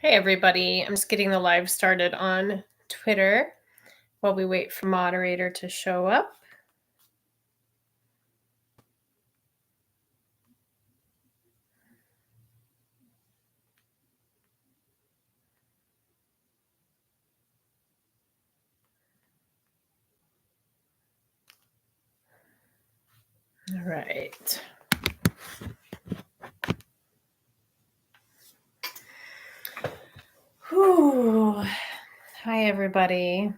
Hey everybody, I'm just getting the live started on Twitter while we wait for moderator to show up. All right. Whew. Hi everybody.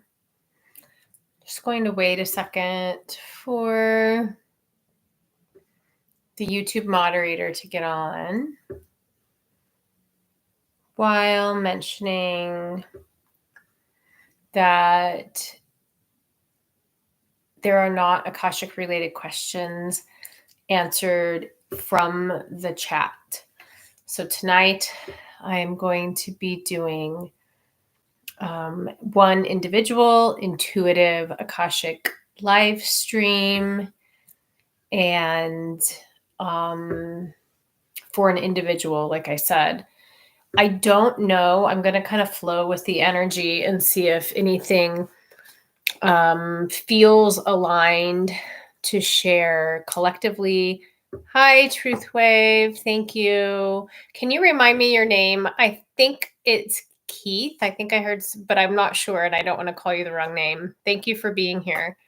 Just going to wait a second for the YouTube moderator to get on while mentioning that there are not Akashic related questions answered from the chat. So tonight I'm going to be doing one individual intuitive Akashic live stream, and for an individual, like I said. I don't know. I'm going to kind of flow with the energy and see if anything feels aligned to share collectively. Hi, Truth Wave. Thank you. Can you remind me your name? I think it's Keith. I think I heard, but I'm not sure, and I don't want to call you the wrong name. Thank you for being here.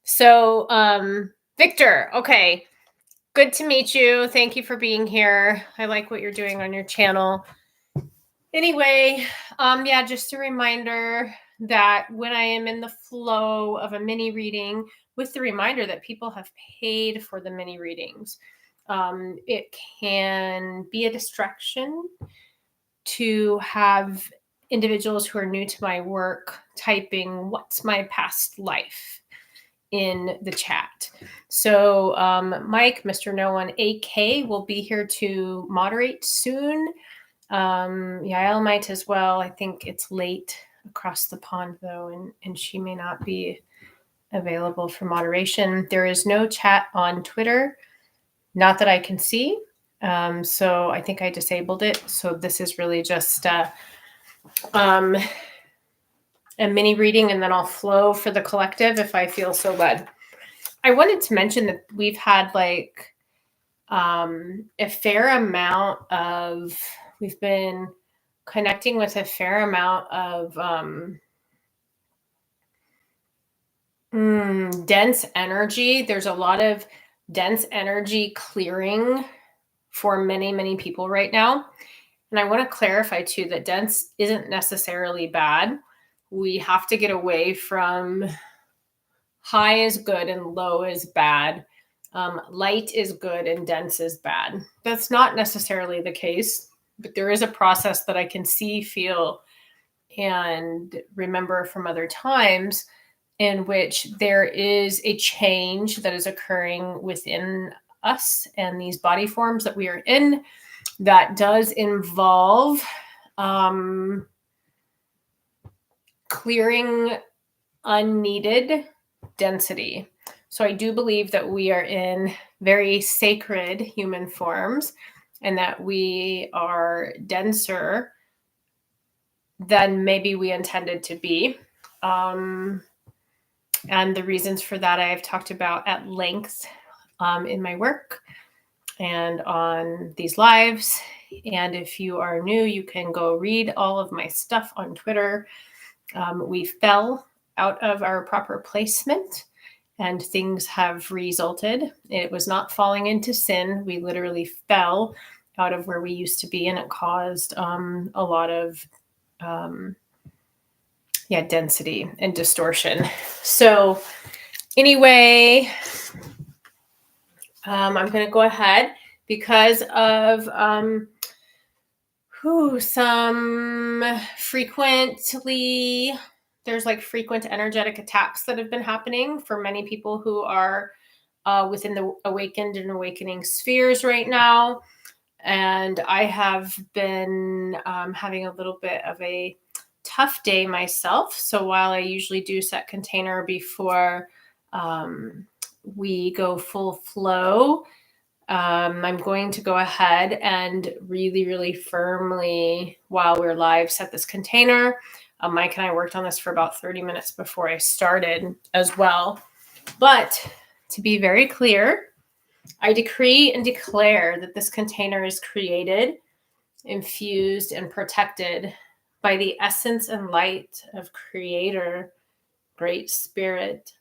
So, Victor, okay. Good to meet you. Thank you for being here. I like what you're doing on your channel. Anyway, yeah, just a reminder that when I am in the flow of a mini reading, with the reminder that people have paid for the mini readings, it can be a distraction to have individuals who are new to my work typing, "What's my past life?" in the chat. So Mike, Mr. No One, AK will be here to moderate soon. Yael might as well. I think it's late across the pond though, and she may not be available for moderation. There is no chat on Twitter, not that I can see. So I think I disabled it. So this is really just a mini reading, and then I'll flow for the collective if I feel so led. I wanted to mention that we've had like a fair amount of, we've been connecting with a fair amount of dense energy. There's a lot of dense energy clearing for many, many people right now. And I want to clarify too that dense isn't necessarily bad. We have to get away from high is good and low is bad. Light is good and dense is bad. That's not necessarily the case, but there is a process that I can see, feel, and remember from other times in which there is a change that is occurring within us and these body forms that we are in that does involve clearing unneeded density. So I do believe that we are in very sacred human forms and that we are denser than maybe we intended to be. And the reasons for that I have talked about at length in my work and on these lives. And if you are new, you can go read all of my stuff on Twitter. We fell out of our proper placement and things have resulted. It was not falling into sin. We literally fell out of where we used to be, and it caused a lot of density and distortion. So anyway, I'm going to go ahead because of some frequently, there's like frequent energetic attacks that have been happening for many people who are within the awakened and awakening spheres right now. And I have been having a little bit of a tough day myself. So while I usually do set container before we go full flow, I'm going to go ahead and really, really firmly, while we're live, set this container. Mike and I worked on this for about 30 minutes before I started as well. But to be very clear, I decree and declare that this container is created, infused, and protected by the essence and light of Creator, Great Spirit,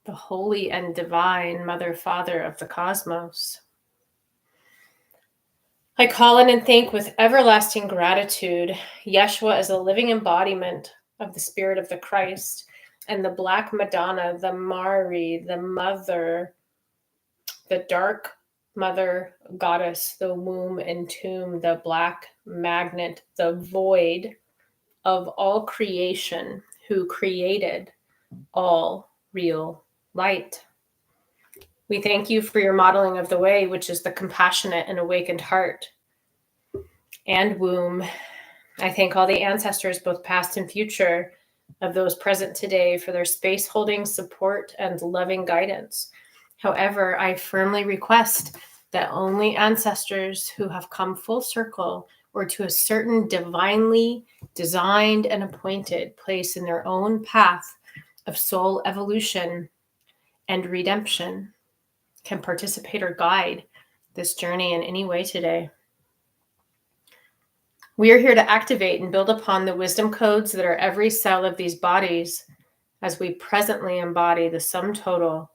the holy and divine Mother, Father of the cosmos. I call in and thank with everlasting gratitude Yeshua as a living embodiment of the Spirit of the Christ, and the Black Madonna, the Mari, the Mother, the Dark Mother Goddess, the womb and tomb, the Black Magnet, the void of all creation, who created all real light. We thank you for your modeling of the way, which is the compassionate and awakened heart and womb. I thank all the ancestors, both past and future, of those present today for their space holding, support, and loving guidance. However, I firmly request that only ancestors who have come full circle or to a certain divinely designed and appointed place in their own path of soul evolution and redemption can participate or guide this journey in any way today. We are here to activate and build upon the wisdom codes that are every cell of these bodies as we presently embody the sum total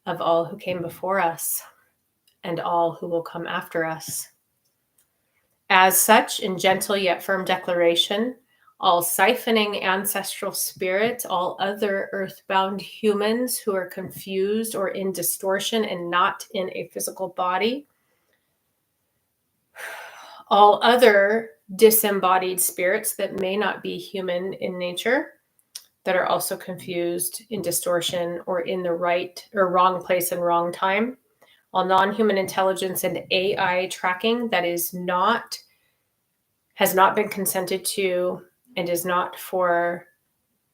of all who came before us and all who will come after us. As such, in gentle yet firm declaration, all siphoning ancestral spirits, all other earthbound humans who are confused or in distortion and not in a physical body, all other disembodied spirits that may not be human in nature, that are also confused, in distortion, or in the right or wrong place and wrong time, all non-human intelligence and AI tracking that has not been consented to and is not for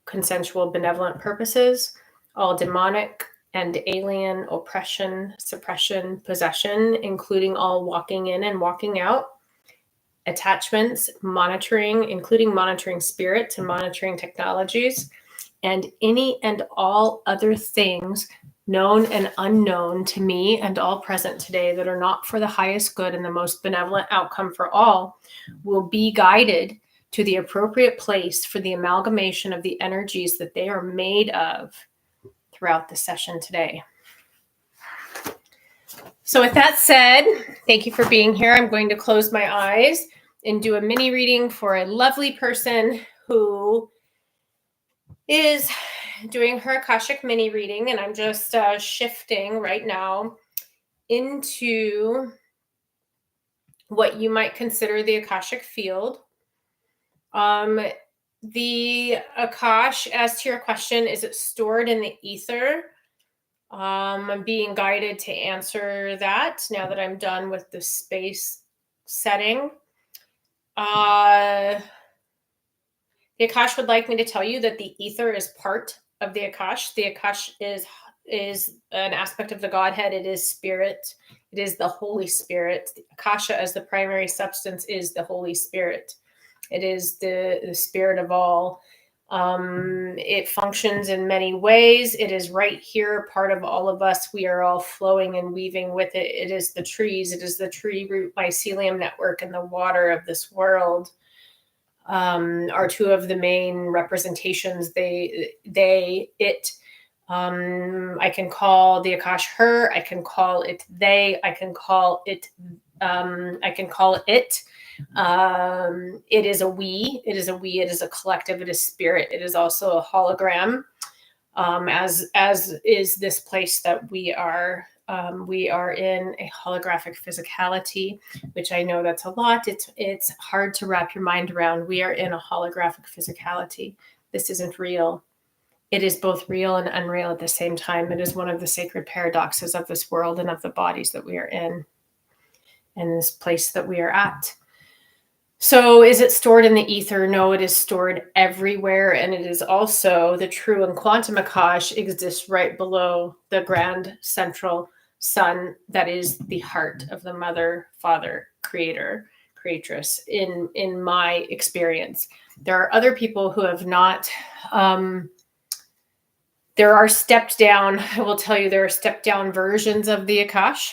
consensual benevolent purposes, all demonic and alien oppression, suppression, possession, including all walking in and walking out, attachments, monitoring, including monitoring spirits and monitoring technologies, and any and all other things known and unknown to me and all present today that are not for the highest good and the most benevolent outcome for all, will be guided to the appropriate place for the amalgamation of the energies that they are made of throughout the session today. So with that said, thank you for being here. I'm going to close my eyes and do a mini reading for a lovely person who is doing her Akashic mini reading, and I'm just shifting right now into what you might consider the Akashic field. The Akash, as to your question, is it stored in the ether? I'm being guided to answer that now that I'm done with the space setting. The Akash would like me to tell you that the ether is part of the Akash. The Akash is an aspect of the Godhead. It is spirit. It is the Holy Spirit. The Akasha as the primary substance is the Holy Spirit. It is the spirit of all. It functions in many ways. It is right here, part of all of us. We are all flowing and weaving with it. It is the trees. It is the tree root mycelium network and the water of this world. Are two of the main representations. It. I can call the Akash her. I can call it they. I can call it. It. It is a we. It is a we. It is a collective. It is spirit. It is also a hologram. As is this place that we are. We are in a holographic physicality, which I know that's a lot. It's hard to wrap your mind around. We are in a holographic physicality. This isn't real. It is both real and unreal at the same time. It is one of the sacred paradoxes of this world and of the bodies that we are in, and this place that we are at. So is it stored in the ether? No, it is stored everywhere. And it is also the true and quantum Akash exists right below the grand central son that is the heart of the mother, father, creator, creatress in my experience. There are other people who have not. There are stepped down, I will tell you, there are stepped down versions of the Akash.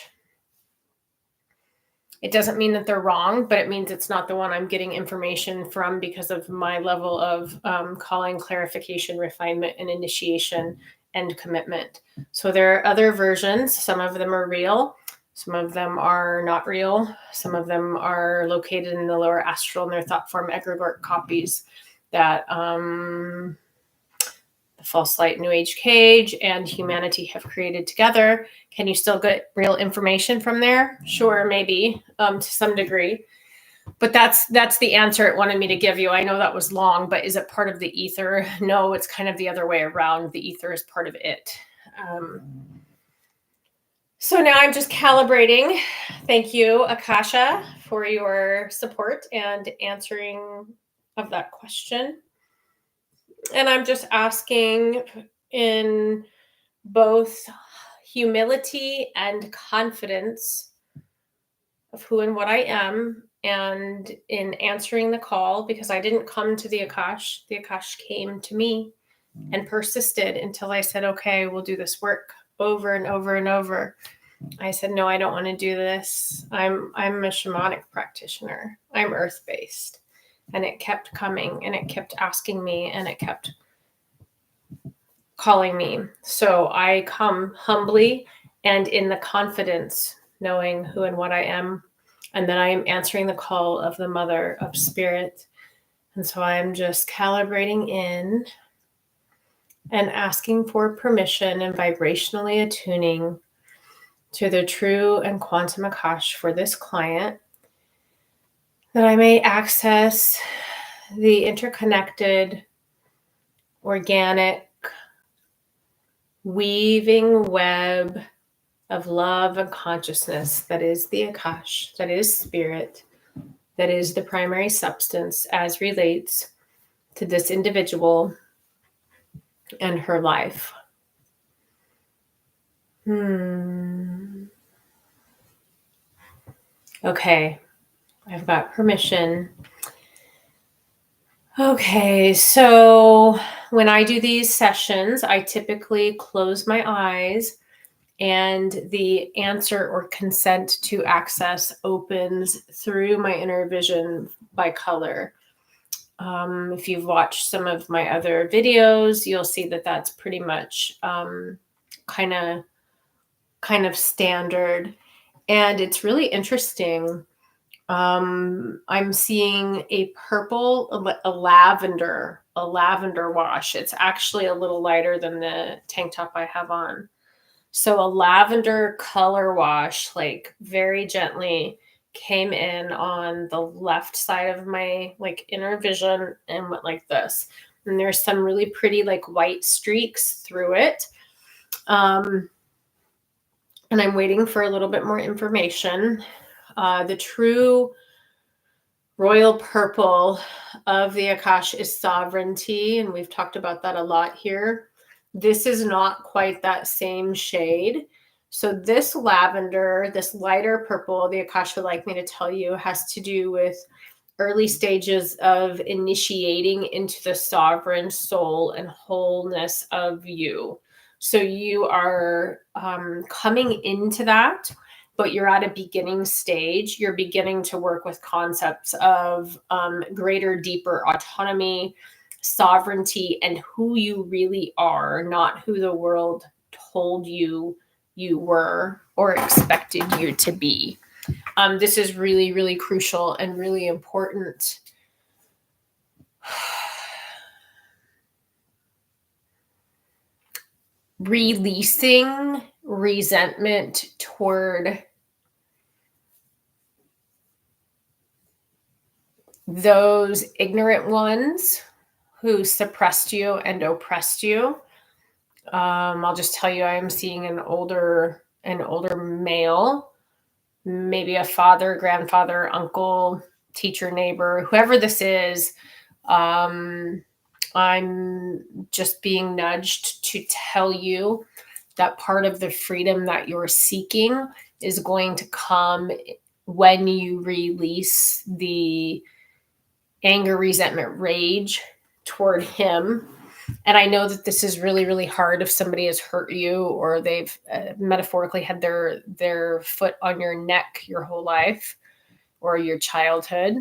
It doesn't mean that they're wrong, but it means it's not the one I'm getting information from because of my level of calling, clarification, refinement, and initiation and commitment. So there are other versions. Some of them are real. Some of them are not real. Some of them are located in the lower astral and they're thought form egregore copies that the False Light New Age Cage and humanity have created together. Can you still get real information from there? Sure, maybe to some degree. But that's the answer it wanted me to give you. I know that was long, but is it part of the ether? No, it's kind of the other way around. The ether is part of it. So now I'm just calibrating. Thank you, Akasha, for your support and answering of that question. And I'm just asking in both humility and confidence of who and what I am, and in answering the call, because I didn't come to the Akash. The Akash came to me and persisted until I said, okay, we'll do this work over and over and over. I said, no, I don't want to do this. I'm a shamanic practitioner. I'm earth-based. And it kept coming and it kept asking me and it kept calling me. So I come humbly and in the confidence, knowing who and what I am, and that I am answering the call of the Mother of Spirit. And so I'm just calibrating in and asking for permission and vibrationally attuning to the true and quantum Akash for this client, that I may access the interconnected, organic, weaving web of love and consciousness that is the Akash, that is spirit, that is the primary substance as relates to this individual and her life. Okay, I've got permission. Okay, so when I do these sessions, I typically close my eyes and the answer or consent to access opens through my inner vision by color. If you've watched some of my other videos, you'll see that that's pretty much kind of standard. And it's really interesting. I'm seeing a purple, a lavender wash. It's actually a little lighter than the tank top I have on. So a lavender color wash, like very gently came in on the left side of my like inner vision and went like this. And there's some really pretty like white streaks through it. And I'm waiting for a little bit more information. The true royal purple of the Akash is sovereignty, and we've talked about that a lot here. This is not quite that same shade. So this lavender, this lighter purple, the Akash would like me to tell you, has to do with early stages of initiating into the sovereign soul and wholeness of you. So you are coming into that, but you're at a beginning stage. You're beginning to work with concepts of greater, deeper autonomy, sovereignty, and who you really are, not who the world told you you were or expected you to be. This is really, really crucial and really important. Releasing resentment toward those ignorant ones who suppressed you and oppressed you. I'll just tell you, I am seeing an older male, maybe a father, grandfather, uncle, teacher, neighbor, whoever this is. I'm just being nudged to tell you that part of the freedom that you're seeking is going to come when you release the anger, resentment, rage toward him. And I know that this is really, really hard if somebody has hurt you or they've metaphorically had their foot on your neck your whole life or your childhood.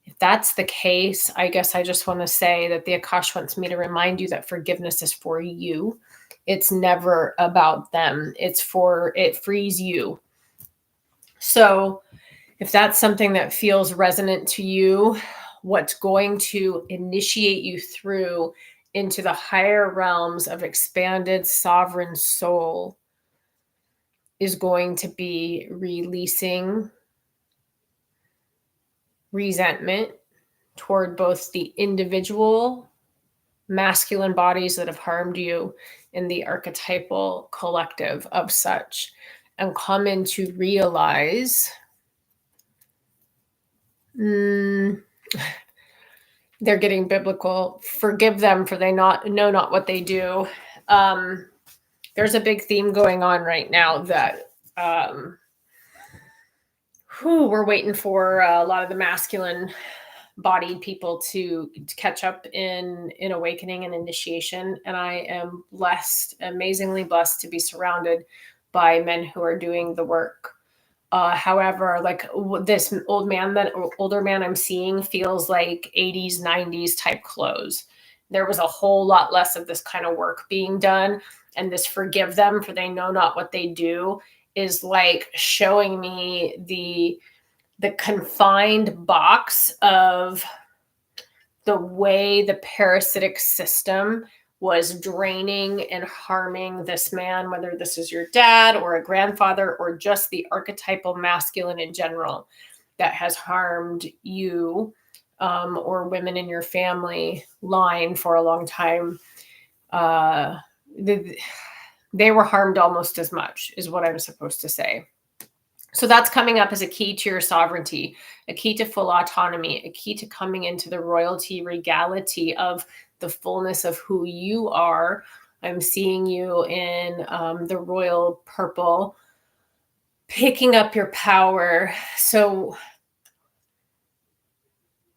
If that's the case, I guess I just want to say that the Akash wants me to remind you that forgiveness is for you. It's never about them. It frees you. So if that's something that feels resonant to you, what's going to initiate you through into the higher realms of expanded sovereign soul is going to be releasing resentment toward both the individual masculine bodies that have harmed you and the archetypal collective of such, and come in to realize they're getting biblical. Forgive them, for they know not what they do. There's a big theme going on right now that we're waiting for a lot of the masculine bodied people to catch up in awakening and initiation. And I am blessed, amazingly blessed, to be surrounded by men who are doing the work. However, like this older man I'm seeing feels like 80s, 90s type clothes. There was a whole lot less of this kind of work being done. And this forgive them, for they know not what they do, is like showing me the confined box of the way the parasitic system was draining and harming this man, whether this is your dad or a grandfather or just the archetypal masculine in general that has harmed you or women in your family line for a long time. They were harmed almost as much, is what I'm supposed to say. So that's coming up as a key to your sovereignty, a key to full autonomy, a key to coming into the royalty regality of the fullness of who you are. I'm seeing you in the royal purple, picking up your power. So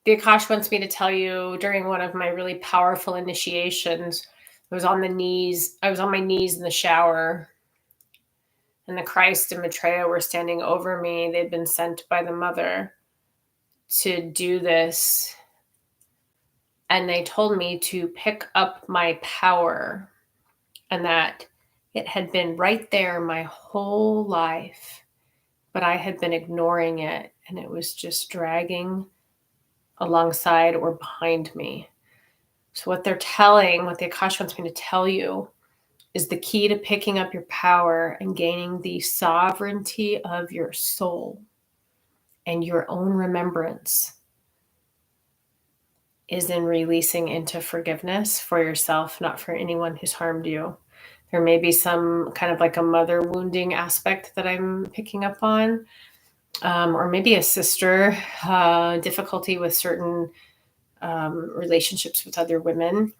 the Akash wants me to tell you, during one of my really powerful initiations, I was on my knees in the shower, and the Christ and Maitreya were standing over me. They'd been sent by the mother to do this. And they told me to pick up my power, and that it had been right there my whole life, but I had been ignoring it, and it was just dragging alongside or behind me. So what the Akash wants me to tell you, is the key to picking up your power and gaining the sovereignty of your soul and your own remembrance is in releasing into forgiveness for yourself, not for anyone who's harmed you. There may be some kind of like a mother wounding aspect that I'm picking up on, or maybe a sister difficulty with certain relationships with other women.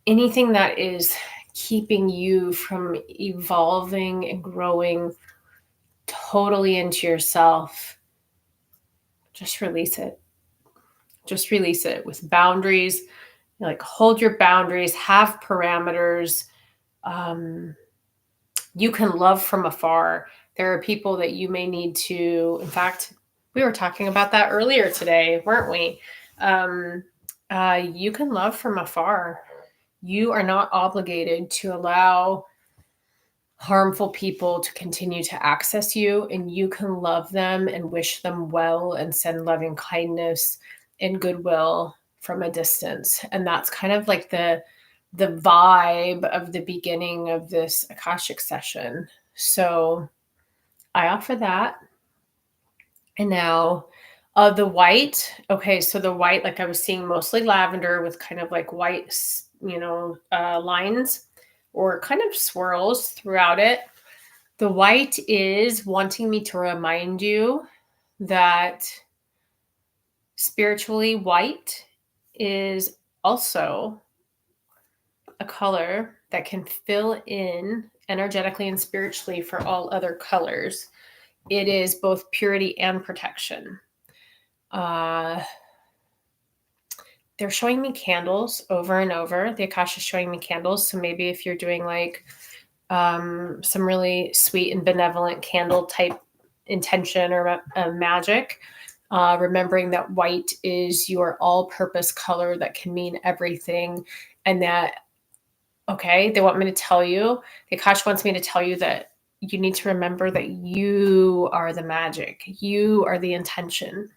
Anything that is keeping you from evolving and growing totally into yourself, just release it. Just release it with boundaries. Like, hold your boundaries, have parameters. You can love from afar. There are people that you may need to, in fact, we were talking about that earlier today, weren't we? You can love from afar. You are not obligated to allow harmful people to continue to access you, and you can love them and wish them well and send loving kindness and goodwill from a distance. And that's kind of like the vibe of the beginning of this Akashic session. So I offer that. And now the white. Okay, so the white, like I was seeing mostly lavender with kind of like white, lines or kind of swirls throughout it. The white is wanting me to remind you that spiritually, white is also a color that can fill in energetically and spiritually for all other colors. It is both purity and protection. They're showing me candles over and over. The Akasha is showing me candles. So maybe if you're doing like some really sweet and benevolent candle type intention or magic, remembering that white is your all-purpose color that can mean everything, and that, okay, they want me to tell you, the Akasha wants me to tell you that you need to remember that you are the magic. You are the intention.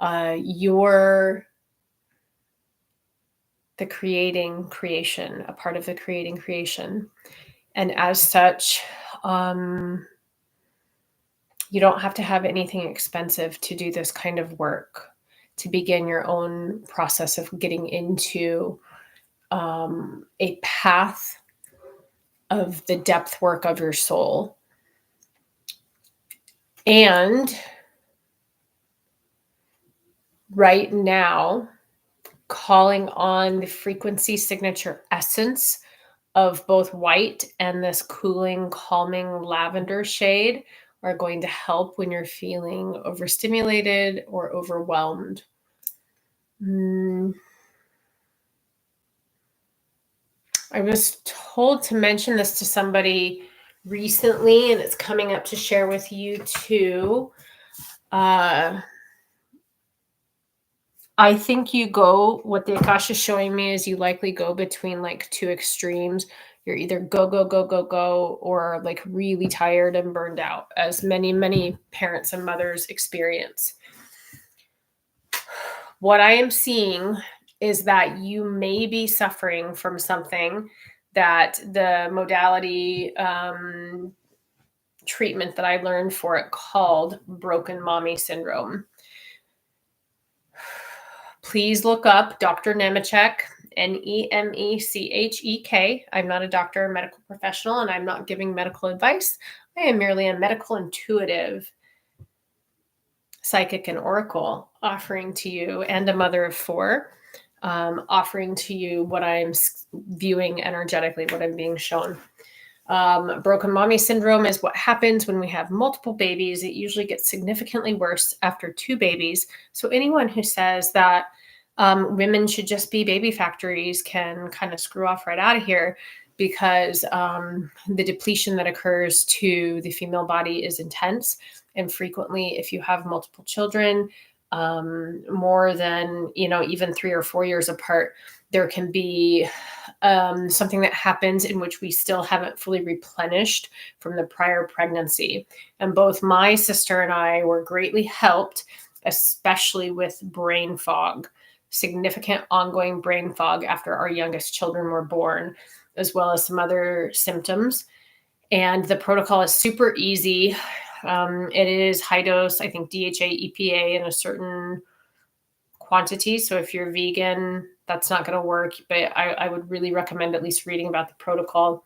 You're the creating creation, a part of the creating creation. And as such, you don't have to have anything expensive to do this kind of work, to begin your own process of getting into a path of the depth work of your soul. And right now, calling on the frequency signature essence of both white and this cooling, calming lavender shade are going to help when you're feeling overstimulated or overwhelmed. I was told to mention this to somebody recently, and it's coming up to share with you too. I think what the Akasha is showing me is you likely go between like two extremes. You're either go, go, go, go, go, or like really tired and burned out, as many, many parents and mothers experience. What I am seeing is that you may be suffering from something that the modality treatment that I learned for it called broken mommy syndrome. Please look up Dr. Nemechek, Nemechek. I'm not a doctor or medical professional, and I'm not giving medical advice. I am merely a medical intuitive, psychic, and oracle offering to you, and a mother of 4, offering to you what I'm viewing energetically, what I'm being shown. Broken mommy syndrome is what happens when we have multiple babies. It usually gets significantly worse after 2 babies. So anyone who says that women should just be baby factories can kind of screw off right out of here, because the depletion that occurs to the female body is intense. And frequently, if you have multiple children, more than, even 3 or 4 years apart, there can be something that happens in which we still haven't fully replenished from the prior pregnancy. And both my sister and I were greatly helped, especially with brain fog, significant ongoing brain fog after our youngest children were born, as well as some other symptoms. And the protocol is super easy. It is high dose, I think DHA, EPA in a certain quantity. So if you're vegan, that's not going to work, but I would really recommend at least reading about the protocol.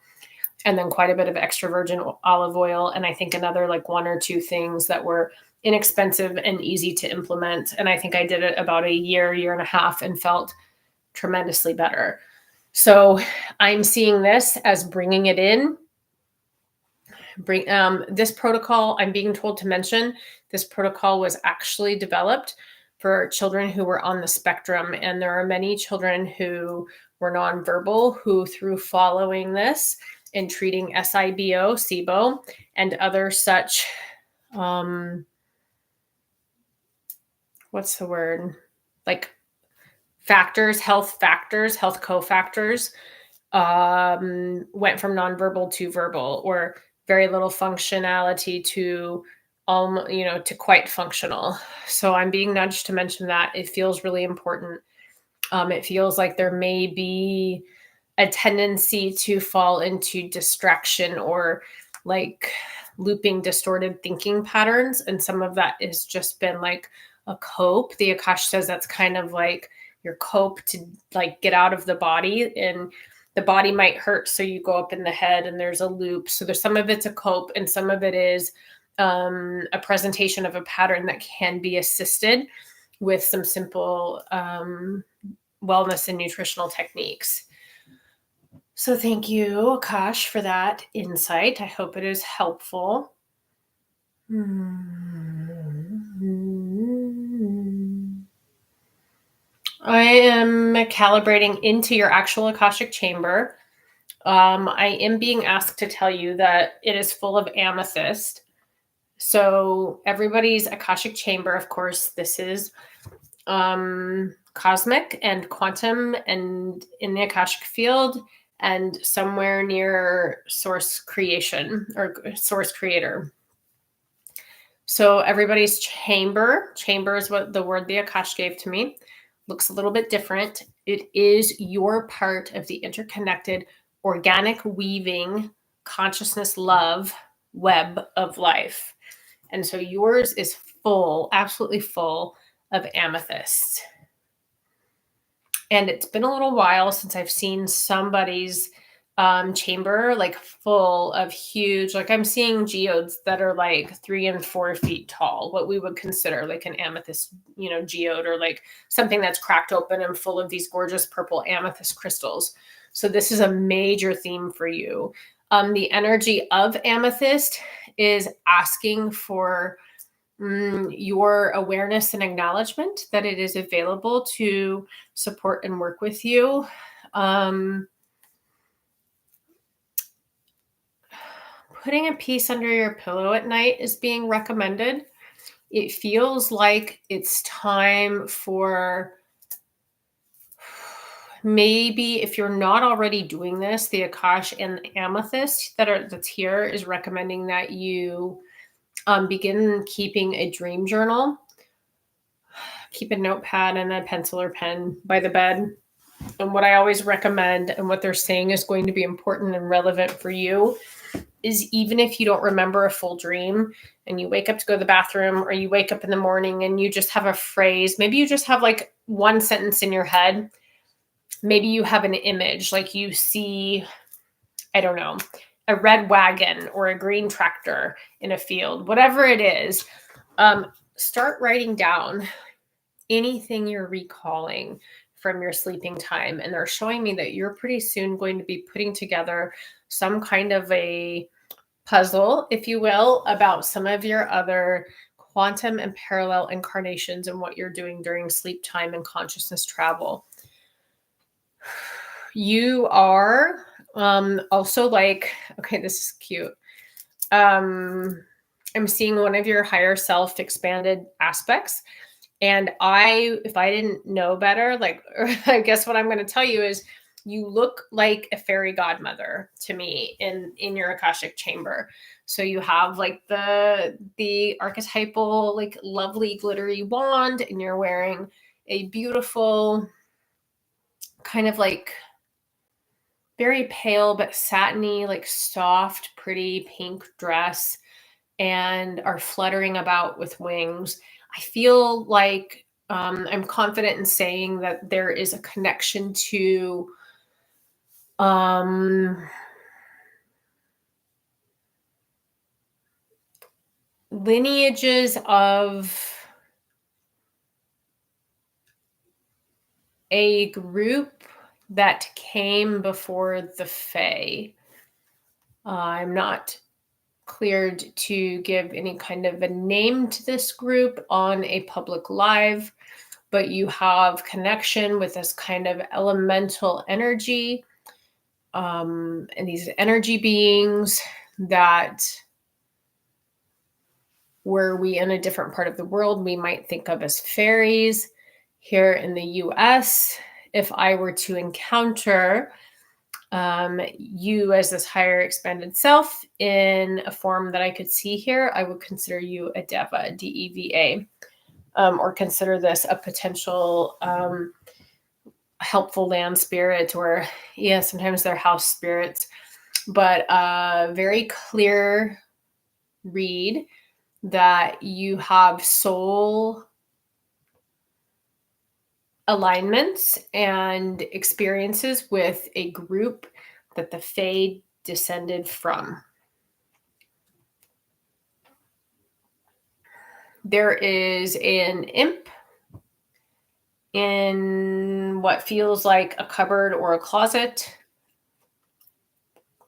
And then quite a bit of extra virgin olive oil. And I think another like 1 or 2 things that were inexpensive and easy to implement. And I think I did it about a year and a half and felt tremendously better. So I'm seeing this as bringing it in. This protocol, I'm being told to mention, this protocol was actually developed for children who were on the spectrum. And there are many children who were nonverbal who, through following this and treating SIBO, SIBO, and other such, what's the word? Like factors, health cofactors, went from nonverbal to verbal, or very little functionality to to quite functional. So I'm being nudged to mention that. It feels really important. It feels like there may be a tendency to fall into distraction or like looping distorted thinking patterns. And some of that has just been like a cope. The Akash says that's kind of like your cope to like get out of the body, and the body might hurt. So you go up in the head and there's a loop. So there's some of it's a cope and some of it is a presentation of a pattern that can be assisted with some simple wellness and nutritional techniques. So thank you, Akash, for that insight. I hope it is helpful. I am calibrating into your actual Akashic chamber. I am being asked to tell you that it is full of amethyst. So everybody's Akashic chamber, of course, this is cosmic and quantum and in the Akashic field and somewhere near source creation or source creator. So everybody's chamber is what the word the Akash gave to me, looks a little bit different. It is your part of the interconnected, organic weaving consciousness love web of life. And so yours is full, absolutely full of amethysts. And it's been a little while since I've seen somebody's chamber like full of huge, like I'm seeing geodes that are like 3 and 4 feet tall, what we would consider like an amethyst, geode, or like something that's cracked open and full of these gorgeous purple amethyst crystals. So this is a major theme for you. The energy of amethyst is asking for your awareness and acknowledgement that it is available to support and work with you. Putting a piece under your pillow at night is being recommended. It feels like it's time for, maybe if you're not already doing this, the Akash and the amethyst that's here is recommending that you begin keeping a dream journal. Keep a notepad and a pencil or pen by the bed. And what I always recommend, and what they're saying is going to be important and relevant for you, is even if you don't remember a full dream and you wake up to go to the bathroom, or you wake up in the morning and you just have a phrase, maybe you just have like one sentence in your head. Maybe you have an image, like you see, I don't know, a red wagon or a green tractor in a field, whatever it is. Start writing down anything you're recalling from your sleeping time. And they're showing me that you're pretty soon going to be putting together some kind of a puzzle, if you will, about some of your other quantum and parallel incarnations and what you're doing during sleep time and consciousness travel. You are also like, okay, this is cute. I'm seeing one of your higher self expanded aspects. And if I didn't know better, like, I guess what I'm going to tell you is you look like a fairy godmother to me in your Akashic chamber. So you have like the archetypal, like lovely glittery wand, and you're wearing a beautiful kind of like very pale but satiny, like soft, pretty pink dress, and are fluttering about with wings. I feel like I'm confident in saying that there is a connection to lineages of a group that came before the Fae. I'm not cleared to give any kind of a name to this group on a public live, but you have connection with this kind of elemental energy, and these energy beings that, were we in a different part of the world, we might think of as fairies. Here in the US, if I were to encounter you as this higher expanded self in a form that I could see here, I would consider you a Deva, Deva, or consider this a potential helpful land spirit, or sometimes they're house spirits, but very clear read that you have soul alignments and experiences with a group that the Fae descended from. There is an imp in what feels like a cupboard or a closet.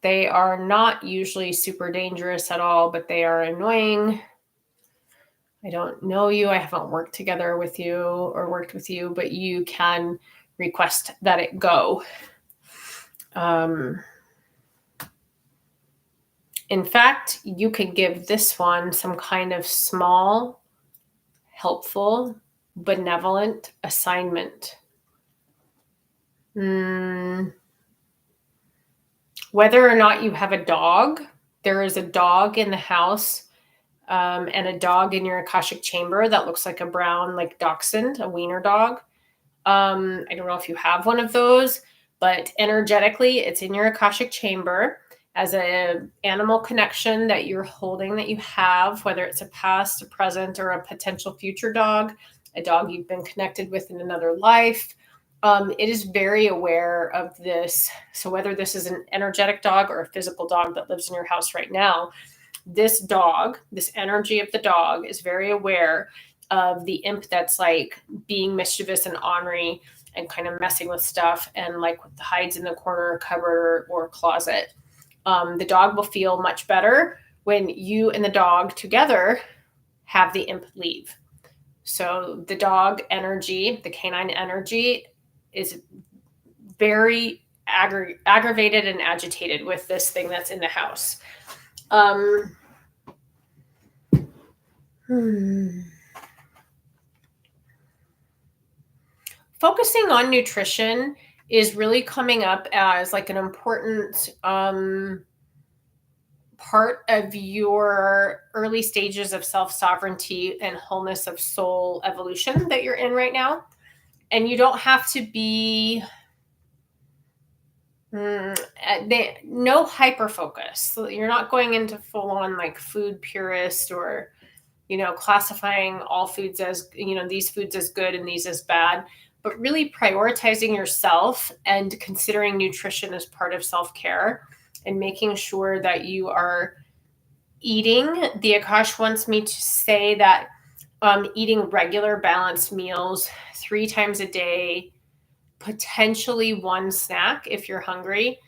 They are not usually super dangerous at all, but they are annoying. I don't know you. I haven't worked together with you or worked with you, but you can request that it go. In fact, you could give this one some kind of small, helpful, benevolent assignment. Whether or not you have a dog, there is a dog in the house and a dog in your Akashic chamber that looks like a brown, like dachshund, a wiener dog. I don't know if you have one of those, but energetically, it's in your Akashic chamber as a animal connection that you're holding, that you have, whether it's a past, a present, or a potential future dog, a dog you've been connected with in another life. It is very aware of this. So whether this is an energetic dog or a physical dog that lives in your house right now, this dog, this energy of the dog is very aware of the imp that's like being mischievous and ornery and kind of messing with stuff and like hides in the corner cupboard or closet. The dog will feel much better when you and the dog together have the imp leave. So the dog energy, the canine energy, is very aggravated and agitated with this thing that's in the house. Focusing on nutrition is really coming up as like an important part of your early stages of self-sovereignty and wholeness of soul evolution that you're in right now. And you don't have to be no hyper focus. So you're not going into full on like food purist or, classifying all foods as, these foods as good and these as bad, but really prioritizing yourself and considering nutrition as part of self-care and making sure that you are eating. The Akash wants me to say that eating regular balanced meals 3 times a day, potentially one snack if you're hungry,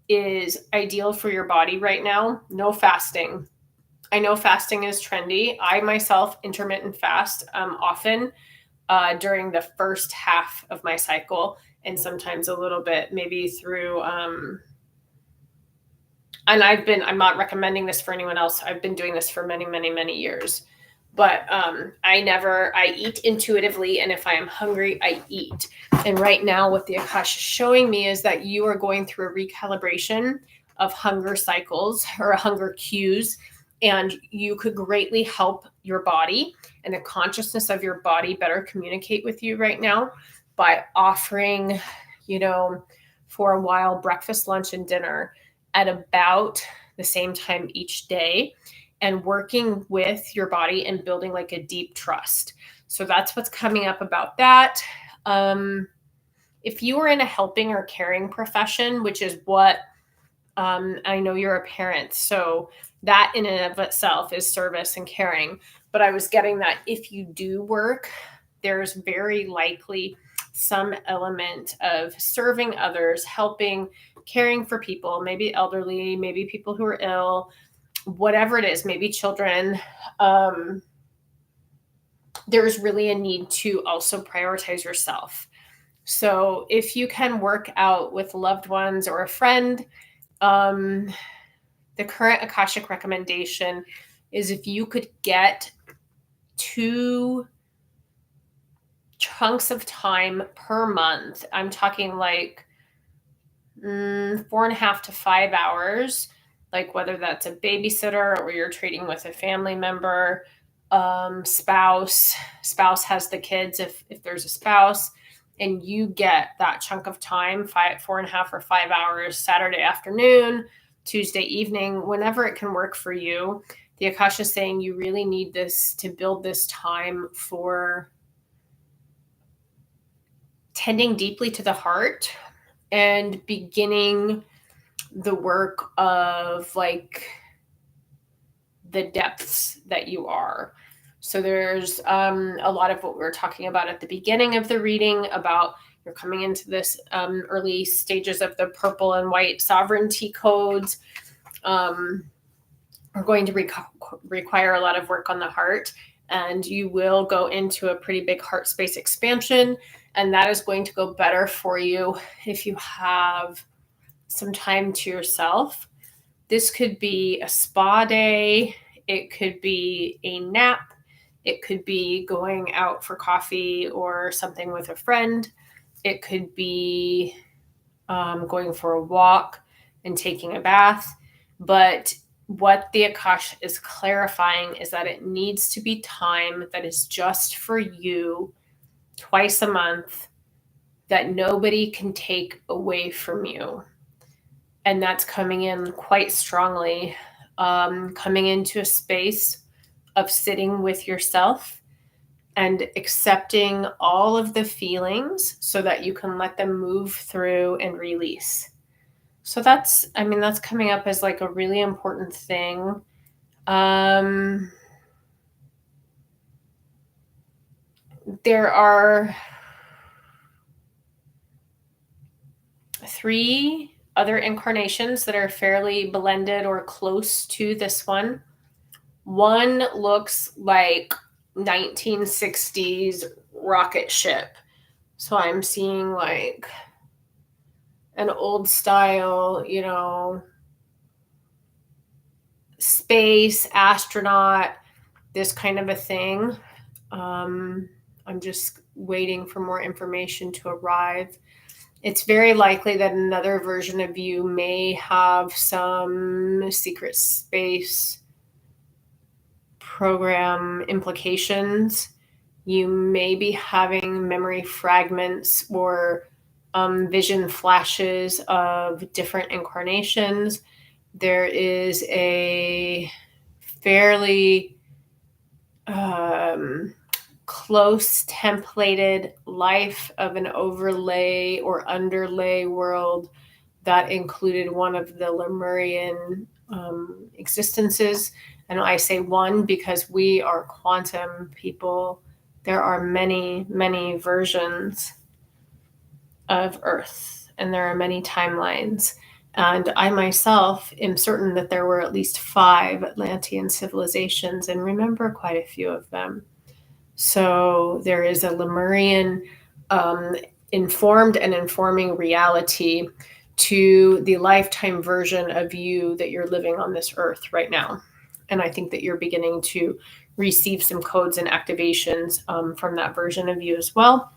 is ideal for your body right now. No fasting. I know fasting is trendy. I myself intermittent fast often during the first half of my cycle, and sometimes a little bit maybe through and I'm not recommending this for anyone else. I've been doing this for many, many, many years. But I eat intuitively, and if I am hungry, I eat. And right now, what the Akash is showing me is that you are going through a recalibration of hunger cycles or hunger cues, and you could greatly help your body and the consciousness of your body better communicate with you right now by offering, for a while, breakfast, lunch, and dinner at about the same time each day, and working with your body and building like a deep trust. So that's what's coming up about that. If you are in a helping or caring profession, which is what I know you're a parent, so that in and of itself is service and caring. But I was getting that if you do work, there's very likely some element of serving others, helping, caring for people, maybe elderly, maybe people who are ill, whatever it is, maybe children. There's really a need to also prioritize yourself. So if you can work out with loved ones or a friend, the current Akashic recommendation is if you could get 2 chunks of time per month. I'm talking like 4.5 to 5 hours, like whether that's a babysitter or you're trading with a family member, spouse has the kids if there's a spouse, and you get that chunk of time, 4.5 or 5 hours, Saturday afternoon, Tuesday evening, whenever it can work for you. The Akasha is saying you really need this to build this time for tending deeply to the heart and beginning the work of like the depths that you are. So there's a lot of what we were talking about at the beginning of the reading about You're coming into this early stages of the purple and white sovereignty codes. Are going to require a lot of work on the heart, and you will go into a pretty big heart space expansion, and that is going to go better for you if you have some time to yourself. This could be a spa day, it could be a nap, it could be going out for coffee or something with a friend, it could be going for a walk and taking a bath. But what the Akasha is clarifying is that it needs to be time that is just for you, twice a month, that nobody can take away from you. And that's coming in quite strongly, coming into a space of sitting with yourself and accepting all of the feelings so that you can let them move through and release. So that's coming up as like a really important thing. There are 3 other incarnations that are fairly blended or close to this one. One looks like 1960s rocket ship. So I'm seeing like an old style, space astronaut, this kind of a thing. I'm just waiting for more information to arrive. It's very likely that another version of you may have some secret space program implications. You may be having memory fragments or vision flashes of different incarnations. There is a fairly close templated life of an overlay or underlay world that included one of the Lemurian existences. And I say one because we are quantum people. There are many, many versions of Earth, and there are many timelines. And I myself am certain that there were at least 5 Atlantean civilizations and remember quite a few of them. So there is a Lemurian informed and informing reality to the lifetime version of you that you're living on this earth right now. And I think that you're beginning to receive some codes and activations from that version of you as well.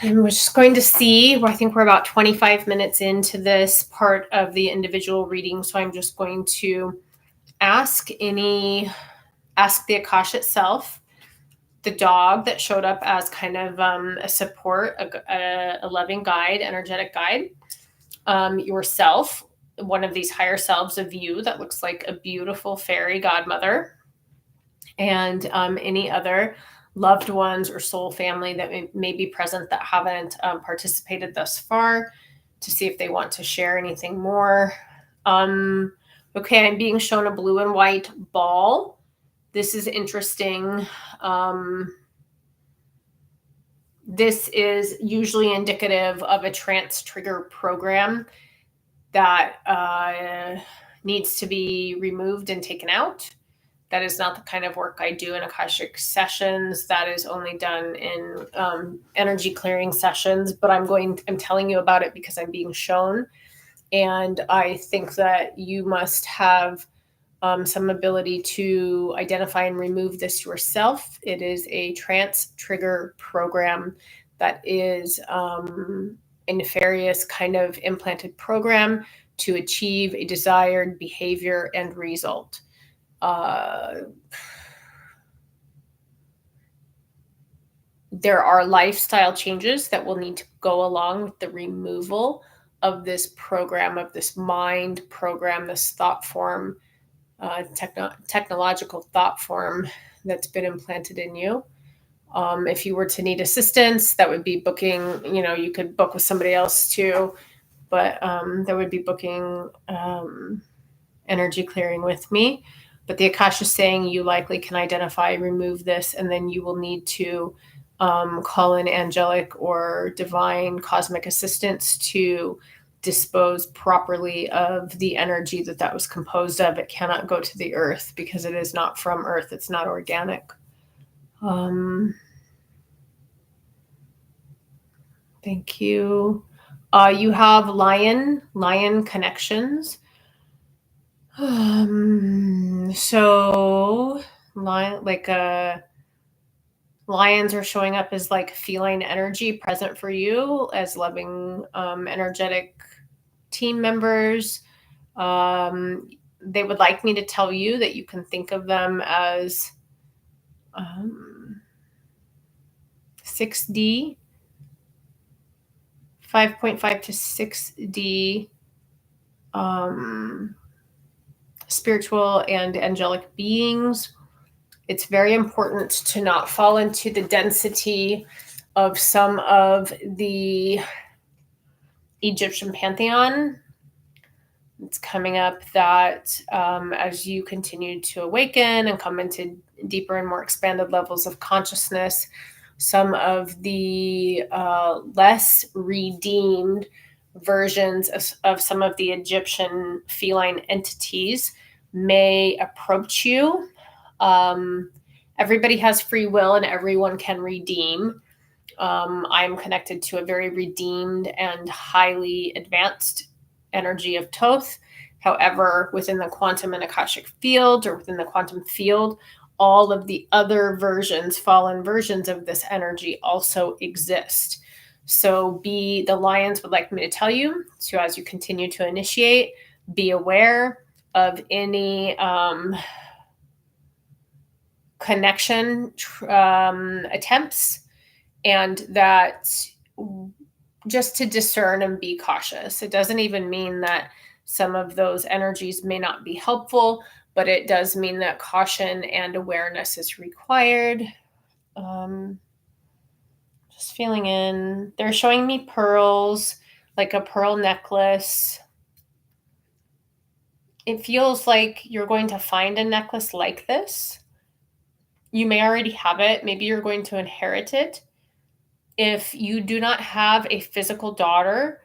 And we're just going to see, I think we're about 25 minutes into this part of the individual reading. So I'm just going to ask the Akasha itself, the dog that showed up as kind of a support, a loving guide, energetic guide, yourself, one of these higher selves of you that looks like a beautiful fairy godmother, and any other loved ones or soul family that may be present that haven't participated thus far, to see if they want to share anything more. Okay, I'm being shown a blue and white ball. This is interesting. This is usually indicative of a trance trigger program that needs to be removed and taken out. That is not the kind of work I do in Akashic sessions. That is only done in energy clearing sessions, but I'm telling you about it because I'm being shown. And I think that you must have some ability to identify and remove this yourself. It is a trance trigger program that is a nefarious kind of implanted program to achieve a desired behavior and result. There are lifestyle changes that will need to go along with the removal of this program, of this mind program, this thought form, technological thought form that's been implanted in you. If you were to need assistance, that would be booking, you could book with somebody else too, but that would be booking energy clearing with me. But the Akasha is saying you likely can identify, remove this, and then you will need to call in angelic or divine cosmic assistance to dispose properly of the energy that was composed of. It cannot go to the earth because it is not from earth. It's not organic. Thank you. You have lion connections. So lions are showing up as like feline energy present for you as loving, energetic team members. They would like me to tell you that you can think of them as 6D, 5.5 to 6D spiritual and angelic beings. It's very important to not fall into the density of some of the Egyptian pantheon. It's coming up that as you continue to awaken and come into deeper and more expanded levels of consciousness, some of the less redeemed versions of some of the Egyptian feline entities may approach you. Everybody has free will and everyone can redeem. I'm connected to a very redeemed and highly advanced energy of Thoth. However, within the quantum and Akashic field, or within the quantum field, all of the other versions, fallen versions of this energy also exist. So the lions would like me to tell you, so as you continue to initiate, be aware of any connection attempts, and that just to discern and be cautious. It doesn't even mean that some of those energies may not be helpful, but it does mean that caution and awareness is required. Just feeling in. They're showing me pearls, like a pearl necklace. It feels like you're going to find a necklace like this. You may already have it. Maybe you're going to inherit it. If you do not have a physical daughter,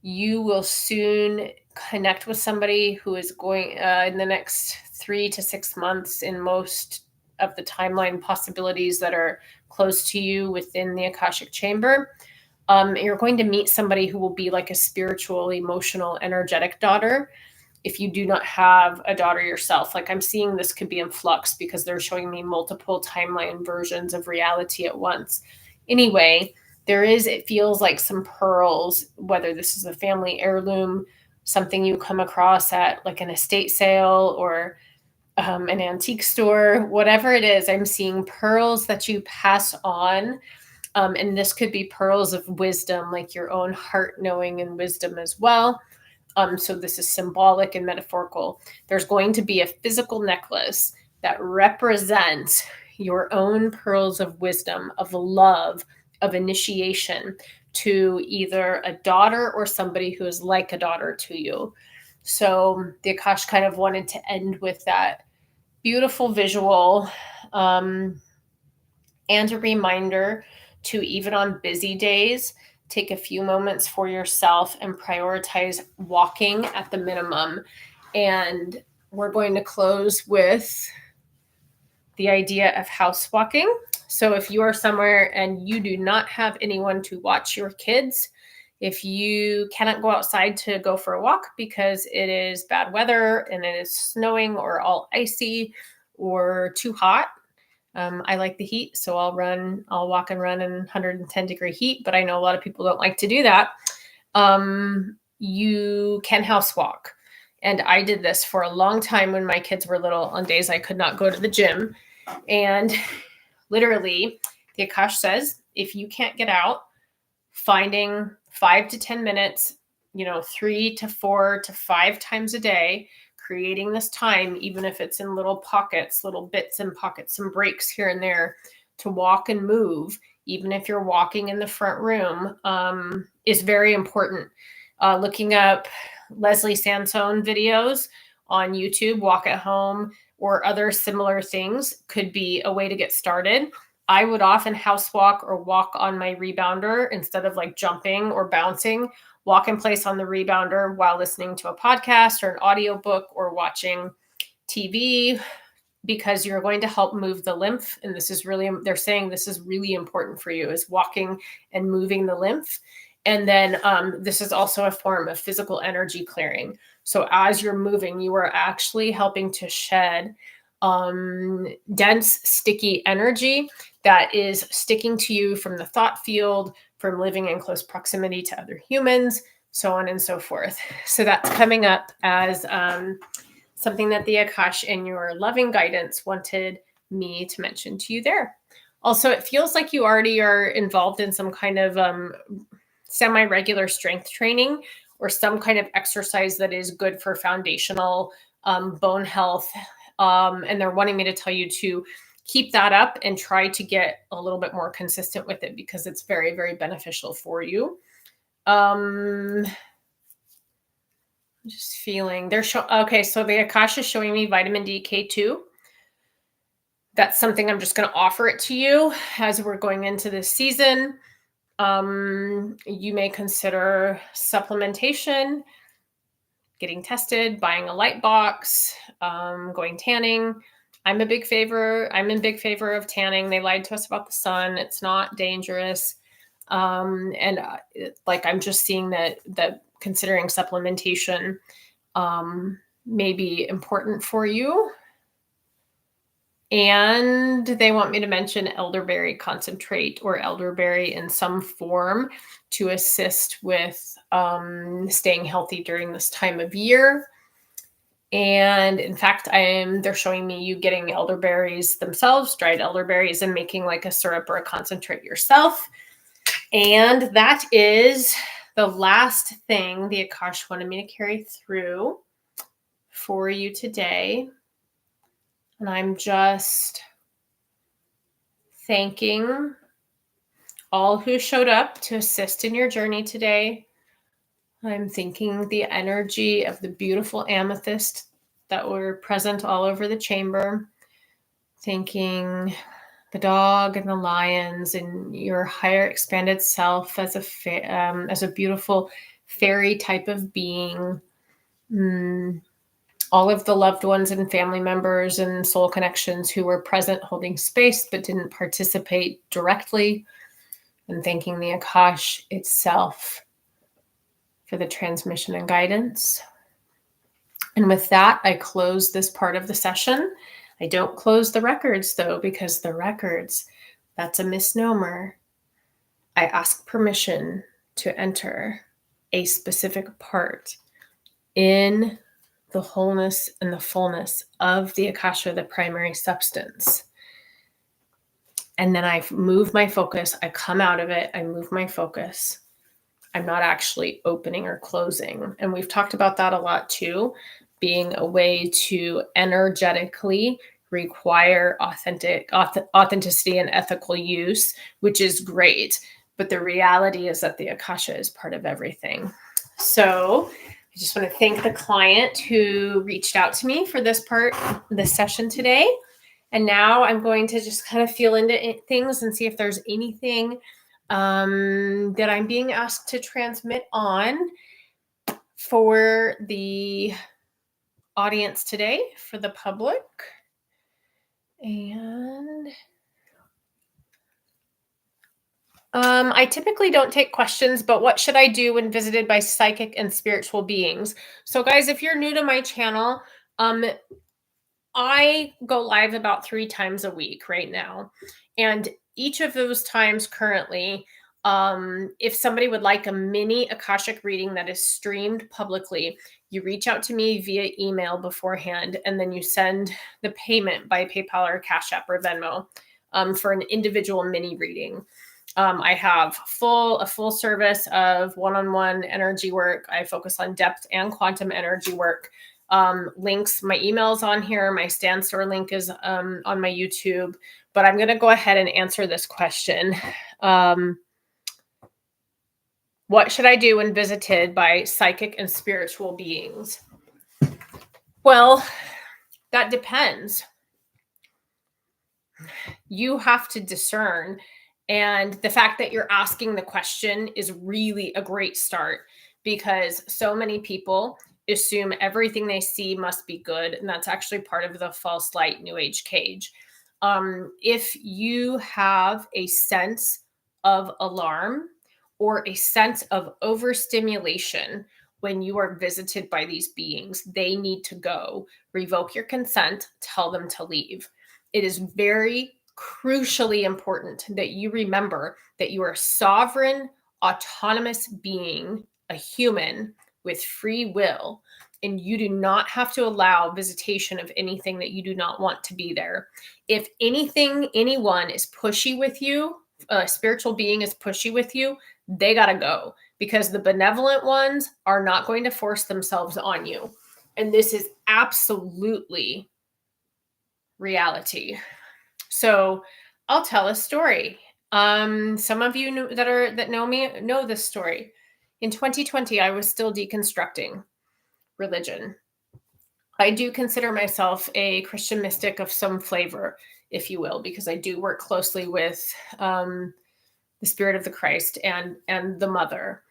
you will soon connect with somebody who is going in the next 3 to 6 months in most of the timeline possibilities that are close to you within the Akashic chamber. You're going to meet somebody who will be like a spiritual, emotional, energetic daughter. If you do not have a daughter yourself, like I'm seeing this could be in flux because they're showing me multiple timeline versions of reality at once. Anyway, it feels like some pearls, whether this is a family heirloom, something you come across at like an estate sale or an antique store, whatever it is, I'm seeing pearls that you pass on. And this could be pearls of wisdom, like your own heart knowing and wisdom as well. So this is symbolic and metaphorical. There's going to be a physical necklace that represents your own pearls of wisdom, of love, of initiation to either a daughter or somebody who is like a daughter to you. So the Akash kind of wanted to end with that beautiful visual, and a reminder to, even on busy days, take a few moments for yourself and prioritize walking at the minimum. And we're going to close with the idea of house walking. So if you are somewhere and you do not have anyone to watch your kids, if you cannot go outside to go for a walk because it is bad weather and it is snowing or all icy or too hot, I like the heat, so I'll walk and run in 110-degree heat, but I know a lot of people don't like to do that. You can house walk. And I did this for a long time when my kids were little, on days I could not go to the gym. And literally, the Akash says, if you can't get out, finding 5 to 10 minutes, 3 to 4 to 5 times a day, creating this time, even if it's in little pockets, little bits and pockets, some breaks here and there, to walk and move, even if you're walking in the front room, is very important. Looking up Leslie Sansone videos on YouTube, Walk at Home, or other similar things could be a way to get started. I would often house walk or walk on my rebounder instead of like jumping or bouncing, walk in place on the rebounder while listening to a podcast or an audiobook or watching TV, because you're going to help move the lymph. And this is really, they're saying this is really important for you, is walking and moving the lymph. And then this is also a form of physical energy clearing. So as you're moving, you are actually helping to shed dense, sticky energy that is sticking to you from the thought field, from living in close proximity to other humans, so on and so forth. So that's coming up as something that the Akash and your loving guidance wanted me to mention to you there. Also, it feels like you already are involved in some kind of semi-regular strength training or some kind of exercise that is good for foundational bone health. And they're wanting me to tell you to keep that up and try to get a little bit more consistent with it, because it's very, very beneficial for you. Just feeling they're okay. So the Akash is showing me vitamin D K2. That's something I'm just going to offer it to you as we're going into this season. You may consider supplementation, getting tested, buying a light box, going tanning. I'm in big favor of tanning. They lied to us about the sun. It's not dangerous. I'm just seeing that considering supplementation may be important for you. And they want me to mention elderberry concentrate or elderberry in some form to assist with staying healthy during this time of year. And in fact, they're showing me you getting elderberries themselves, dried elderberries, and making like a syrup or a concentrate yourself. And that is the last thing the Akash wanted me to carry through for you today. And I'm just thanking all who showed up to assist in your journey today. I'm thanking the energy of the beautiful amethyst that were present all over the chamber. Thanking the dog and the lions and your higher expanded self as a beautiful fairy type of being. All of the loved ones and family members and soul connections who were present holding space but didn't participate directly. And thanking the Akash itself for the transmission and guidance. And with that, I close this part of the session. I don't close the records, though, because the records, that's a misnomer. I ask permission to enter a specific part in the wholeness and the fullness of the Akasha, the primary substance. And then I move my focus. I come out of it. I move my focus. I'm not actually opening or closing. And we've talked about that a lot too, being a way to energetically require authenticity and ethical use, which is great. But the reality is that the Akasha is part of everything. So I just want to thank the client who reached out to me for this session today. And now I'm going to just kind of feel into things and see if there's anything that I'm being asked to transmit on for the audience today, for the public. And I typically don't take questions, but what should I do when visited by psychic and spiritual beings? So guys, if you're new to my channel, I go live about 3 times a week right now. And each of those times currently, if somebody would like a mini Akashic reading that is streamed publicly, you reach out to me via email beforehand, and then you send the payment by PayPal or Cash App or Venmo for an individual mini reading. I have a full service of one-on-one energy work. I focus on depth and quantum energy work. Links, my email's on here. My Stan Store link is on my YouTube. But I'm going to go ahead and answer this question. What should I do when visited by psychic and spiritual beings? Well, that depends. You have to discern. And the fact that you're asking the question is really a great start, because so many people assume everything they see must be good. And that's actually part of the false light new age cage. If you have a sense of alarm or a sense of overstimulation when you are visited by these beings, they need to go. Revoke your consent, tell them to leave. It is very crucially important that you remember that you are a sovereign, autonomous being, a human with free will, and you do not have to allow visitation of anything that you do not want to be there. If anything, anyone is pushy with you, a spiritual being is pushy with you, they got to go, because the benevolent ones are not going to force themselves on you. And this is absolutely reality. So I'll tell a story. Some of you that know me know this story. In 2020, I was still deconstructing religion. I do consider myself a Christian mystic of some flavor, if you will, because I do work closely with the spirit of the Christ and the mother.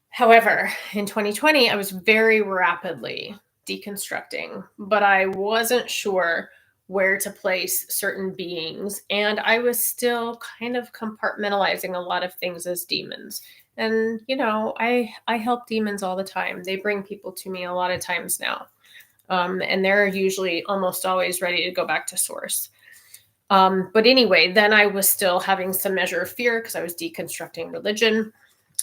However, in 2020, I was very rapidly deconstructing, but I wasn't sure where to place certain beings. And I was still kind of compartmentalizing a lot of things as demons. And, I help demons all the time. They bring people to me a lot of times now. And they're usually almost always ready to go back to source. But anyway, then I was still having some measure of fear because I was deconstructing religion.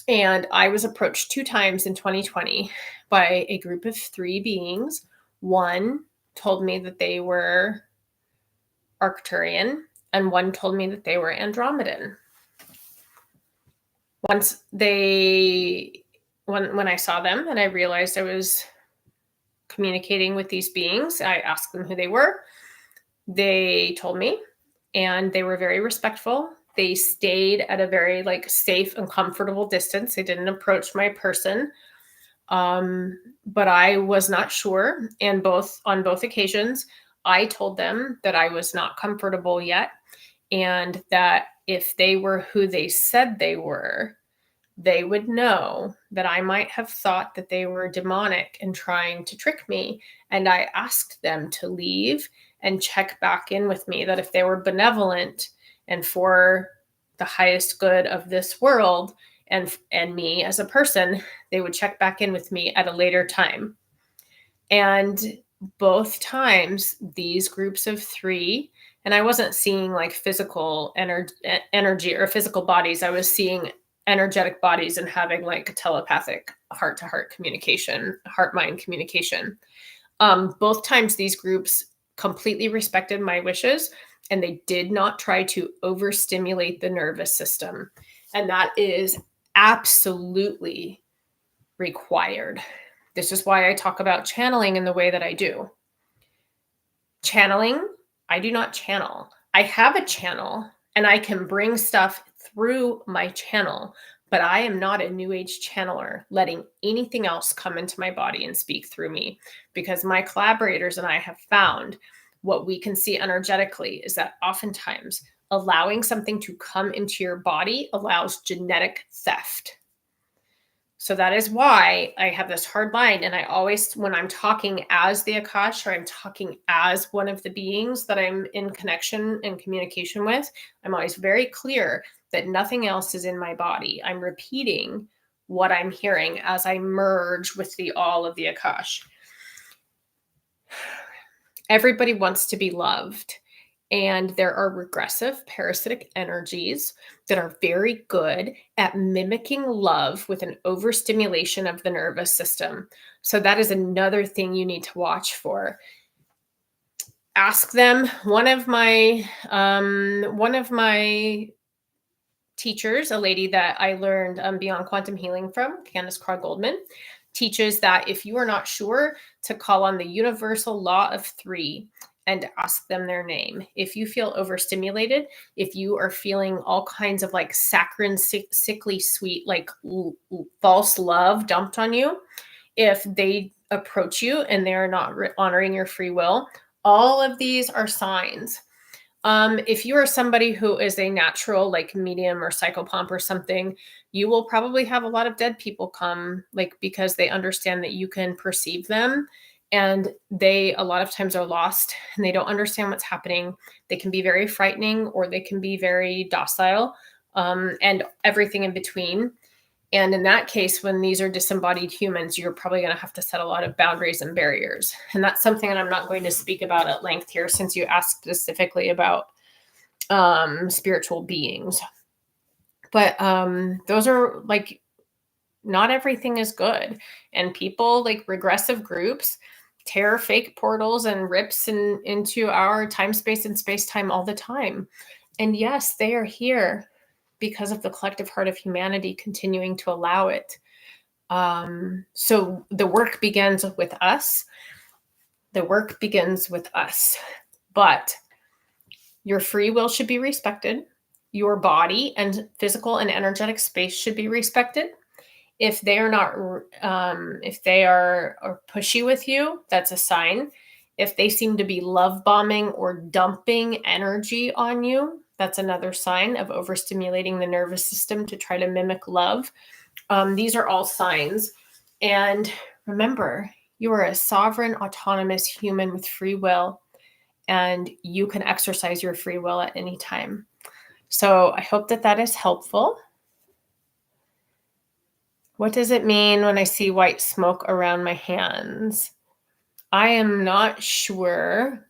And I was approached 2 times in 2020 by a group of 3 beings. One told me that they were Arcturian, and one told me that they were Andromedan. Once when I saw them and I realized I was communicating with these beings, I asked them who they were. They told me, and they were very respectful. They stayed at a very safe and comfortable distance. They didn't approach my person. But I was not sure. And on both occasions, I told them that I was not comfortable yet. And that if they were who they said they were, they would know that I might have thought that they were demonic and trying to trick me. And I asked them to leave and check back in with me, that if they were benevolent and for the highest good of this world and me as a person, they would check back in with me at a later time. And both times, these groups of 3, and I wasn't seeing physical energy or physical bodies. I was seeing energetic bodies and having telepathic heart-to-heart communication, heart-mind communication. Both times, these groups completely respected my wishes, and they did not try to overstimulate the nervous system. And that is absolutely required. This is why I talk about channeling in the way that I do. Channeling, I do not channel. I have a channel and I can bring stuff through my channel, but I am not a new age channeler letting anything else come into my body and speak through me, because my collaborators and I have found what we can see energetically is that oftentimes allowing something to come into your body allows genetic theft. So that is why I have this hard line. And I always, when I'm talking as the Akash, or I'm talking as one of the beings that I'm in connection and communication with, I'm always very clear that nothing else is in my body. I'm repeating what I'm hearing as I merge with the all of the Akash. Everybody wants to be loved. And there are regressive parasitic energies that are very good at mimicking love with an overstimulation of the nervous system. So that is another thing you need to watch for. Ask them. One of my teachers, a lady that I learned Beyond Quantum Healing from, Candace Carr Goldman, teaches that if you are not sure, to call on the universal law of 3 and ask them their name. If you feel overstimulated, if you are feeling all kinds of saccharine, sickly sweet, false love dumped on you, if they approach you and they're not honoring your free will, all of these are signs. If you are somebody who is a natural, like medium or psychopomp or something, you will probably have a lot of dead people come, like because they understand that you can perceive them, and they a lot of times are lost and they don't understand what's happening. They can be very frightening or they can be very docile, and everything in between. And in that case, when these are disembodied humans, you're probably going to have to set a lot of boundaries and barriers. And that's something that I'm not going to speak about at length here, since you asked specifically about spiritual beings. But those are like, not everything is good. And people like regressive groups tear fake portals and rips into our time, space, and space time all the time. And yes, they are here because of the collective heart of humanity continuing to allow it. So the work begins with us. The work begins with us. But your free will should be respected. Your body and physical and energetic space should be respected. If they are not, if they are pushy with you, that's a sign. If they seem to be love bombing or dumping energy on you, that's another sign of overstimulating the nervous system to try to mimic love. These are all signs. And remember, you are a sovereign, autonomous human with free will, and you can exercise your free will at any time. So I hope that that is helpful. What does it mean when I see white smoke around my hands? I am not sure.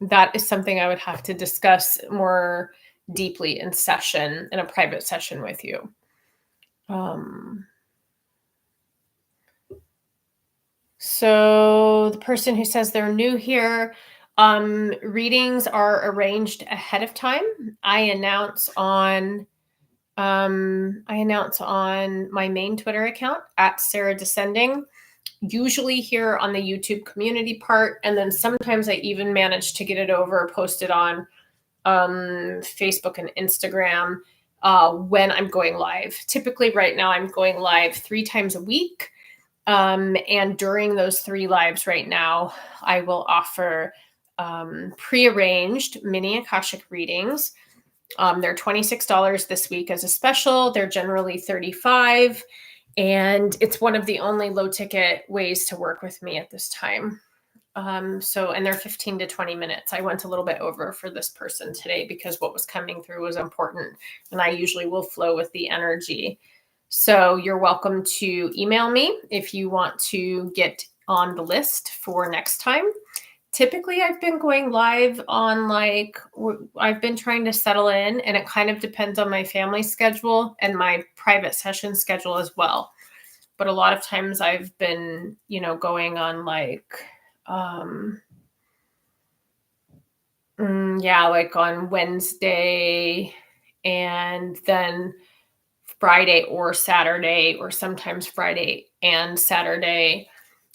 That is something I would have to discuss more deeply in a private session with you. So the person who says they're new here, readings are arranged ahead of time. I announce on my main Twitter account at Sarah Descending, usually here on the YouTube community part. And then sometimes I even manage to get it posted on Facebook and Instagram when I'm going live. Typically right now I'm going live 3 times a week. And during those 3 lives right now, I will offer prearranged mini Akashic readings. They're $26 this week as a special. They're generally $35. And it's one of the only low ticket ways to work with me at this time. And they're 15 to 20 minutes. I went a little bit over for this person today because what was coming through was important. And I usually will flow with the energy. So you're welcome to email me if you want to get on the list for next time. Typically, I've been going live on I've been trying to settle in, and it kind of depends on my family schedule and my private session schedule as well. But a lot of times I've been, going on on Wednesday and then Friday or Saturday, or sometimes Friday and Saturday.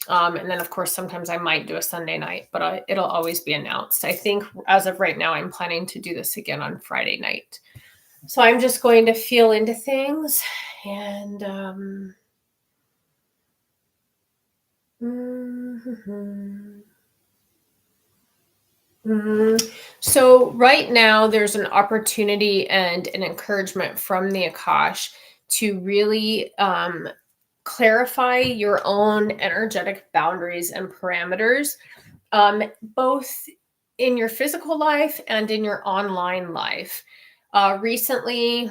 And then, of course, sometimes I might do a Sunday night, but it'll always be announced. I think as of right now, I'm planning to do this again on Friday night. So I'm just going to feel into things and So right now there's an opportunity and an encouragement from the Akash to really clarify your own energetic boundaries and parameters, both in your physical life and in your online life. Recently,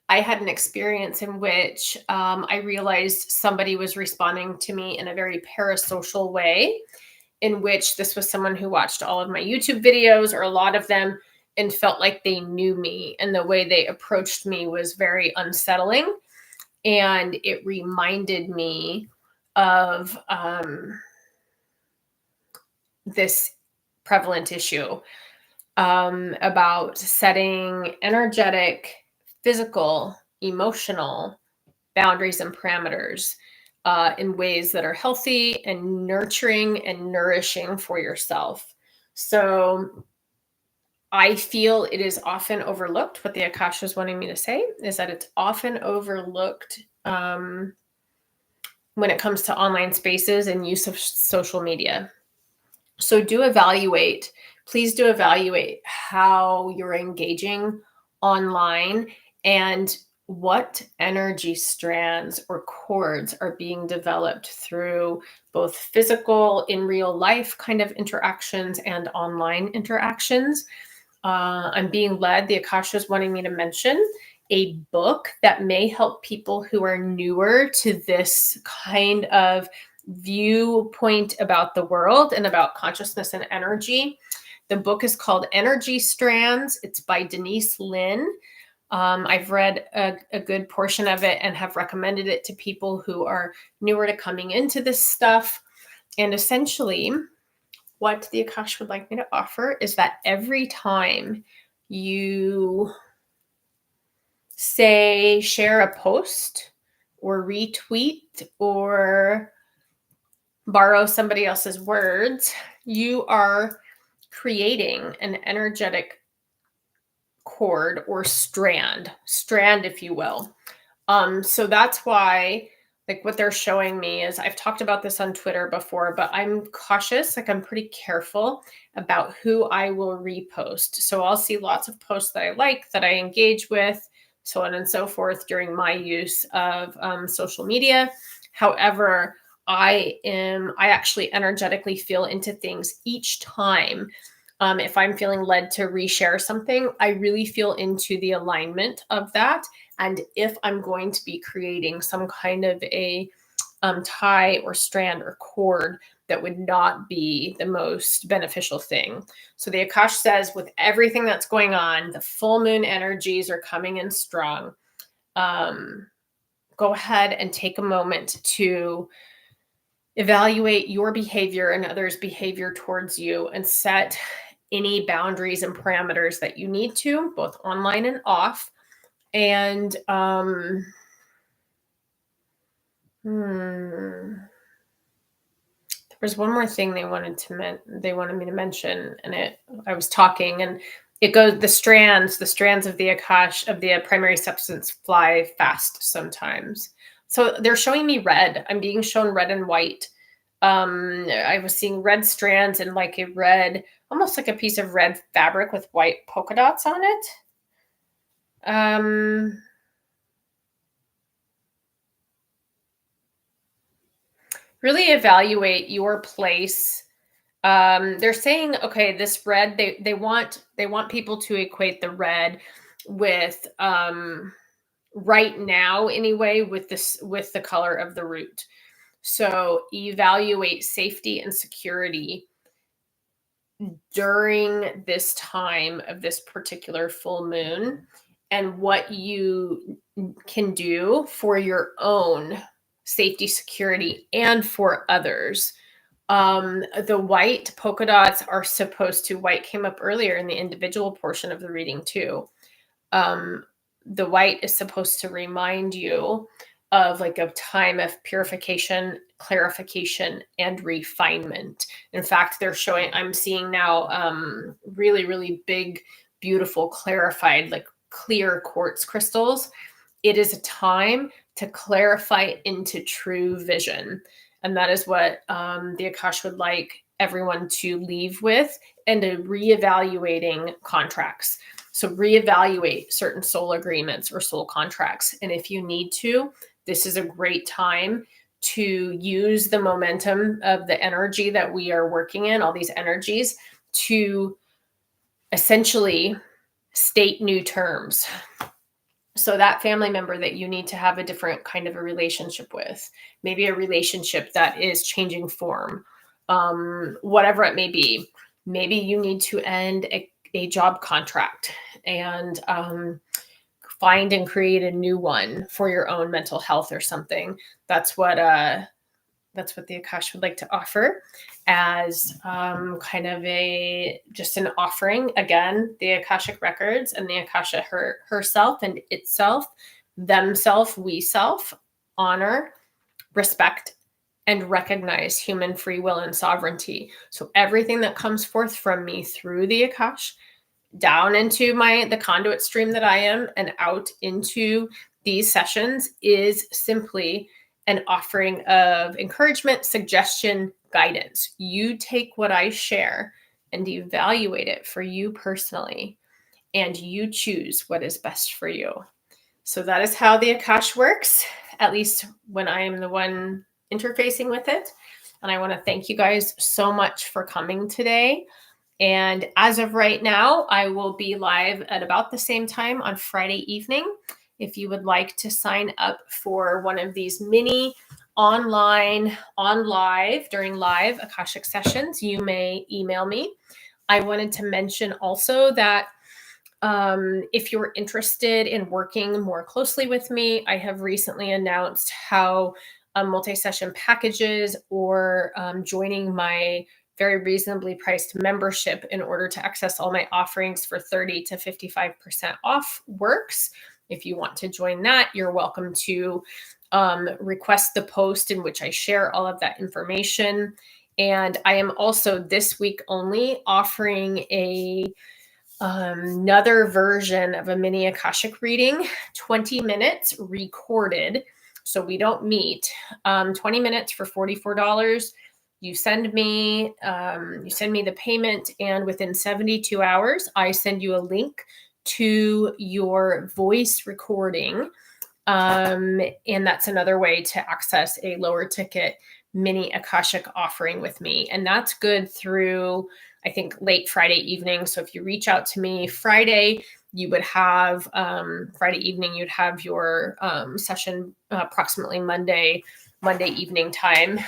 I had an experience in which I realized somebody was responding to me in a very parasocial way, in which this was someone who watched all of my YouTube videos, or a lot of them, and felt like they knew me. And the way they approached me was very unsettling. And it reminded me of this prevalent issue about setting energetic, physical, emotional boundaries and parameters in ways that are healthy and nurturing and nourishing for yourself. So I feel it is often overlooked. What the Akasha is wanting me to say is that it's often overlooked when it comes to online spaces and use of social media. So do evaluate. please do evaluate how you're engaging online and what energy strands or cords are being developed through both physical, in real life kind of interactions and online interactions. I'm being led, the Akasha is wanting me to mention a book that may help people who are newer to this kind of viewpoint about the world and about consciousness and energy. The book is called Energy Strands. It's by Denise Lin. I've read a good portion of it and have recommended it to people who are newer to coming into this stuff. And essentially, what the Akash would like me to offer is that every time you say share a post or retweet or borrow somebody else's words, you are creating an energetic cord or strand, if you will. So that's why, like, what they're showing me is, I've talked about this on Twitter before, but I'm cautious, like I'm pretty careful about who I will repost. So I'll see lots of posts that I like, that I engage with, so on and so forth during my use of social media. However, I actually energetically feel into things each time. If I'm feeling led to reshare something, I really feel into the alignment of that. And if I'm going to be creating some kind of a tie or strand or cord that would not be the most beneficial thing. So the Akash says, with everything that's going on, the full moon energies are coming in strong. Go ahead and take a moment to evaluate your behavior and others' behavior towards you and set any boundaries and parameters that you need to, both online and off. And there was one more thing they wanted me to mention, and I was talking, and it goes, the strands of the Akash, of the primary substance, fly fast sometimes. So they're showing me red. I'm being shown red and white. I was seeing red strands and like a red, almost like a piece of red fabric with white polka dots on it. Really evaluate your place. They're saying, okay, this red, they want people to equate the red with right now anyway, with the color of the root. So evaluate safety and security during this time of this particular full moon, and what you can do for your own safety, security, and for others. The white polka dots are supposed to, white came up earlier in the individual portion of the reading too. The white is supposed to remind you of like a time of purification, clarification, and refinement. In fact, they're showing, I'm seeing now really, really big, beautiful, clarified, like clear quartz crystals. It is a time to clarify into true vision. And that is what the Akash would like everyone to leave with, and a reevaluating contracts. So reevaluate certain soul agreements or soul contracts. And if you need to, this is a great time to use the momentum of the energy that we are working in, all these energies, to essentially state new terms. So that family member that you need to have a different kind of a relationship with, maybe a relationship that is changing form, whatever it may be. Maybe you need to end a job contract and find and create a new one for your own mental health or something. That's what the Akash would like to offer as kind of just an offering. Again, the Akashic records and the Akasha herself and itself, themself, we self, honor, respect, and recognize human free will and sovereignty. So everything that comes forth from me through the Akash, down into the conduit stream that I am, and out into these sessions, is simply an offering of encouragement, suggestion, guidance. You take what I share and evaluate it for you personally. And you choose what is best for you. So that is how the Akash works, at least when I am the one interfacing with it. And I want to thank you guys so much for coming today. And as of right now, I will be live at about the same time on Friday evening. If you would like to sign up for one of these mini online, on live, during live Akashic sessions, you may email me. I wanted to mention also that if you're interested in working more closely with me, I have recently announced how multi-session packages or joining my very reasonably priced membership in order to access all my offerings for 30 to 55% off works. If you want to join that, you're welcome to request the post in which I share all of that information. And I am also this week only offering another version of a mini Akashic reading, 20 minutes recorded. So we don't meet. 20 minutes for $44. You send me the payment, and within 72 hours, I send you a link to your voice recording. And that's another way to access a lower ticket mini Akashic offering with me. And that's good through, I think, late Friday evening. So if you reach out to me Friday, you would have Friday evening, you'd have your session approximately Monday evening time.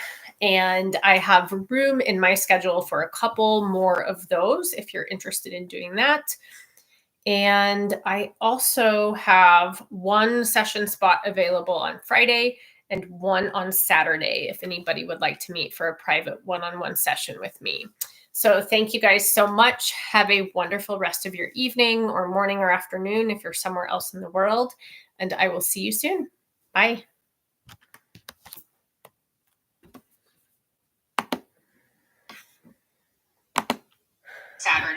And I have room in my schedule for a couple more of those if you're interested in doing that. And I also have one session spot available on Friday and one on Saturday if anybody would like to meet for a private one-on-one session with me. So thank you guys so much. Have a wonderful rest of your evening or morning or afternoon if you're somewhere else in the world. And I will see you soon. Bye. Saturday.